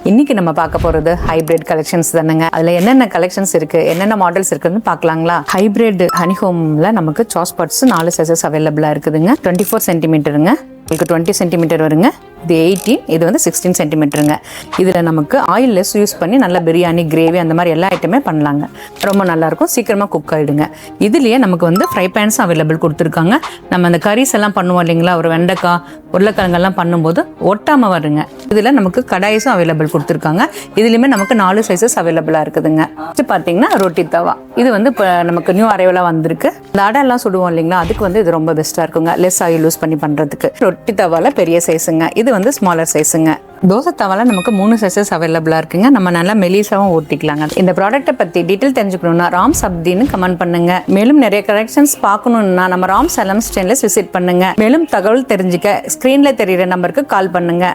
இன்னைக்கு நம்ம பார்க்க போறது ஹைபிரிட் கலெக்ஷன்ஸ் தானுங்க. அதுல என்னென்ன கலெக்ஷன்ஸ் இருக்கு, என்னென்ன மாடல்ஸ் இருக்குன்னு பார்க்கலாங்களா? ஹைபிரிட் ஹனிஹோம்ல நமக்கு சாஸ் பாட்ஸ் 4 சைஸஸ் அவைலபிளா இருக்குதுங்க. 24 சென்டிமீட்டருங்க, உங்களுக்கு 20 சென்டிமீட்டர் வருங்க. இது 18, இது வந்து 16 சென்டிமீட்டருங்க. இதில் நமக்கு ஆயில் லெஸ் யூஸ் பண்ணி நல்லா பிரியாணி, கிரேவி அந்த மாதிரி எல்லா ஐட்டமே பண்ணலாங்க. ரொம்ப நல்லாயிருக்கும், சீக்கிரமாக குக் ஆகிடுங்க. இதுலேயே நமக்கு வந்து ஃப்ரை பேன்ஸும் அவைலபிள் கொடுத்துருக்காங்க. நம்ம அந்த கரீஸ் எல்லாம் பண்ணுவோம் இல்லைங்களா, ஒரு வெண்டைக்காய், உருளைக்கிழங்கெல்லாம் பண்ணும்போது ஒட்டாமல் வருங்க. இதில் நமக்கு கடாய்ஸும் அவைலபிள் கொடுத்துருக்காங்க. இதுலேயுமே நமக்கு 4 சைஸஸ் அவைலபிளாக இருக்குதுங்க. இது பார்த்தீங்கன்னா ரொட்டி தவா, இது வந்து இப்போ நமக்கு நியூ அரைவலாக வந்திருக்கு. இந்த அடையெல்லாம் சுடுவோம் இல்லைங்களா, அதுக்கு வந்து இது ரொம்ப பெஸ்ட்டாக இருக்குங்க, லெஸ் ஆயில் யூஸ் பண்ணி பண்ணுறதுக்கு. ரொட்டி தவாவில் பெரிய சைஸுங்க, இது வந்து ஸ்மாலர் சைஸுங்க. தோசை தவால நமக்கு 3 சைஸஸ் அவைலபிளாக இருக்குங்க. நம்ம நல்லா மெலிசாவும் ஊற்றிக்கலாங்க. இந்த ப்ராடக்ட்டை பற்றி டீட்டெயில் தெரிஞ்சுக்கணும்னா ராம் சப்தின்னு கமெண்ட் பண்ணுங்க. மேலும் நிறைய கலெக்ஷன்ஸ் பார்க்கணும்னா நம்ம ராம் சலம் ஸ்டெயின்லெஸ் விசிட் பண்ணுங்க. மேலும் தகவல் தெரிஞ்சுக்க ஸ்க்ரீனில் தெரிகிற நம்பருக்கு கால் பண்ணுங்க.